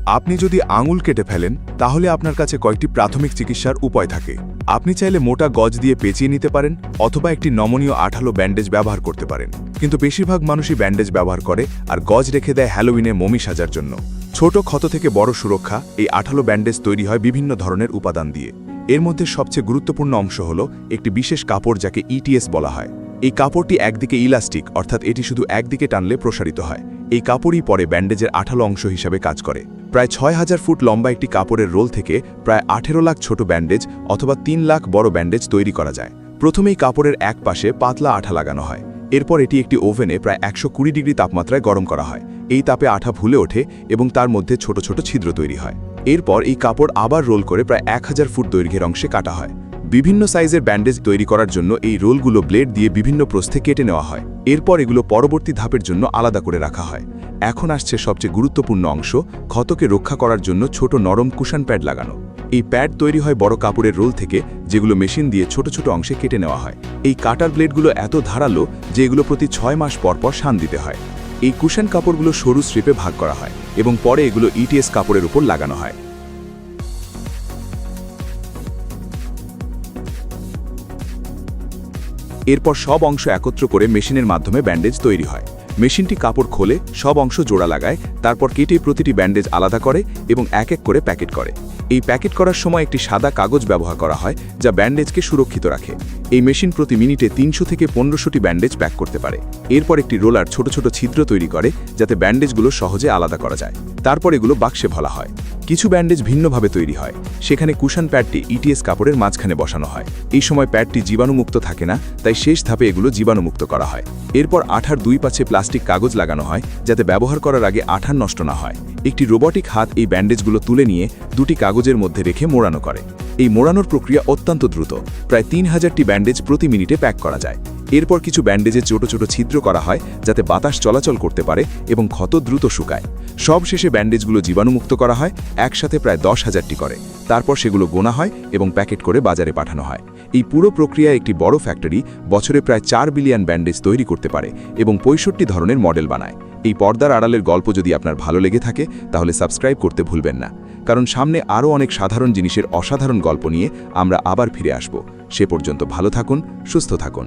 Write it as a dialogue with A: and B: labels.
A: আপনি যদি আঙুল কেটে ফেলেন তাহলে আপনার কাছে কয়েকটি প্রাথমিক চিকিৎসার উপায় থাকে। আপনি চাইলে মোটা গজ দিয়ে পেঁচিয়ে নিতে পারেন অথবা একটি নমনীয় আঠালো ব্যান্ডেজ ব্যবহার করতে পারেন। কিন্তু বেশিরভাগ মানুষই ব্যান্ডেজ ব্যবহার করে আর গজ রেখে দেয় হ্যালোউইনে মমি সাজার জন্য। ছোট ক্ষত থেকে বড় সুরক্ষা, এই আঠালো ব্যান্ডেজ তৈরি হয় বিভিন্ন ধরনের উপাদান দিয়ে। এর মধ্যে সবচেয়ে গুরুত্বপূর্ণ অংশ হল একটি বিশেষ কাপড় যাকে ইটিএস বলা হয়। এই কাপড়টি একদিকে ইলাস্টিক, অর্থাৎ এটি শুধু একদিকে টানলে প্রসারিত হয়। এই কাপড়ই পরে ব্যান্ডেজের আঠালো অংশ হিসাবে কাজ করে। প্রায় ৬,০০০ ফুট লম্বা একটি কাপড়ের রোল থেকে প্রায় ১৮ লাখ ছোট ব্যান্ডেজ অথবা ৩ লাখ বড় ব্যান্ডেজ তৈরি করা যায়। প্রথমেই কাপড়ের এক পাশে পাতলা আঠা লাগানো হয়। এরপর এটি একটি ওভেনে প্রায় ১২০ ডিগ্রি তাপমাত্রায় গরম করা হয়। এই তাপে আঠা ফুলে ওঠে এবং তার মধ্যে ছোট ছোট ছিদ্র তৈরি হয়। এরপর এই কাপড় আবার রোল করে প্রায় ১,০০০ ফুট দৈর্ঘ্যের অংশে কাটা হয়। বিভিন্ন সাইজের ব্যান্ডেজ তৈরি করার জন্য এই রোলগুলো ব্লেড দিয়ে বিভিন্ন প্রস্থে কেটে নেওয়া হয়। এরপর এগুলো পরবর্তী ধাপের জন্য আলাদা করে রাখা হয়। এখন আসছে সবচেয়ে গুরুত্বপূর্ণ অংশ, ক্ষতকে রক্ষা করার জন্য ছোট নরম কুশন প্যাড লাগানো। এই প্যাড তৈরি হয় বড় কাপড়ের রোল থেকে, যেগুলো মেশিন দিয়ে ছোট ছোট অংশে কেটে নেওয়া হয়। এই কাটার ব্লেডগুলো এত ধারালো যে এগুলো প্রতি ৬ মাস পর পর শান দিতে হয়। এই কুশন কাপড়গুলো সরু স্ট্রিপে ভাগ করা হয় এবং পরে এগুলো ইটিএস কাপড়ের উপর লাগানো হয়। এরপর সব অংশ একত্র করে মেশিনের মাধ্যমে ব্যান্ডেজ তৈরি হয়। মেশিনটি কাপড় খোলে, সব অংশ জোড়া লাগায়, তারপর কেটে প্রতিটি ব্যান্ডেজ আলাদা করে এবং এক এক করে প্যাকেট করে। এই প্যাকেট করার সময় একটি সাদা কাগজ ব্যবহার করা হয় যা ব্যান্ডেজকে সুরক্ষিত রাখে। এই মেশিন প্রতি মিনিটে ৩০০ থেকে ১৫০০টি ব্যান্ডেজ প্যাক করতে পারে। এরপর একটি রোলার ছোট ছোট ছিদ্র তৈরি করে যাতে ব্যান্ডেজগুলো সহজে আলাদা করা যায়। তারপর এগুলো বাক্সে ভরা হয়। কিছু ব্যান্ডেজ ভিন্নভাবে তৈরি হয়। সেখানে কুশন প্যাডটি ইটিএস কাপড়ের মাঝখানে বসানো হয়। এই সময় প্যাডটি জীবাণুমুক্ত থাকে না, তাই শেষ ধাপে এগুলো জীবাণুমুক্ত করা হয়। এরপর আঠার দুই পাশে প্লাস্টিক কাগজ লাগানো হয় যাতে ব্যবহার করার আগে আঠা নষ্ট না হয়। একটি রোবটিক হাত এই ব্যান্ডেজগুলো তুলে নিয়ে দুটি কাগজের মধ্যে রেখে মোড়ানো করে। এই মোড়ানোর প্রক্রিয়া অত্যন্ত দ্রুত, প্রায় ৩,০০০টি ব্যান্ডেজ প্রতি মিনিটে প্যাক করা যায়। এরপর কিছু ব্যান্ডেজে ছোট ছোট ছিদ্র করা হয় যাতে বাতাস চলাচল করতে পারে এবং ক্ষত দ্রুত শুকায়। সব শেষে ব্যান্ডেজগুলো জীবাণুমুক্ত করা হয়, একসাথে প্রায় ১০,০০০টি করে। তারপর সেগুলো গোনা হয় এবং প্যাকেট করে বাজারে পাঠানো হয়। এই পুরো প্রক্রিয়া একটি বড় ফ্যাক্টরি বছরে প্রায় ৪ বিলিয়ন ব্যান্ডেজ তৈরি করতে পারে এবং ৬৫ ধরনের মডেল বানায়। এই পর্দার আড়ালের গল্প যদি আপনার ভালো লেগে থাকে তাহলে সাবস্ক্রাইব করতে ভুলবেন না, কারণ সামনে আরও অনেক সাধারণ জিনিসের অসাধারণ গল্প নিয়ে আমরা আবার ফিরে আসব। সে পর্যন্ত ভালো থাকুন, সুস্থ থাকুন।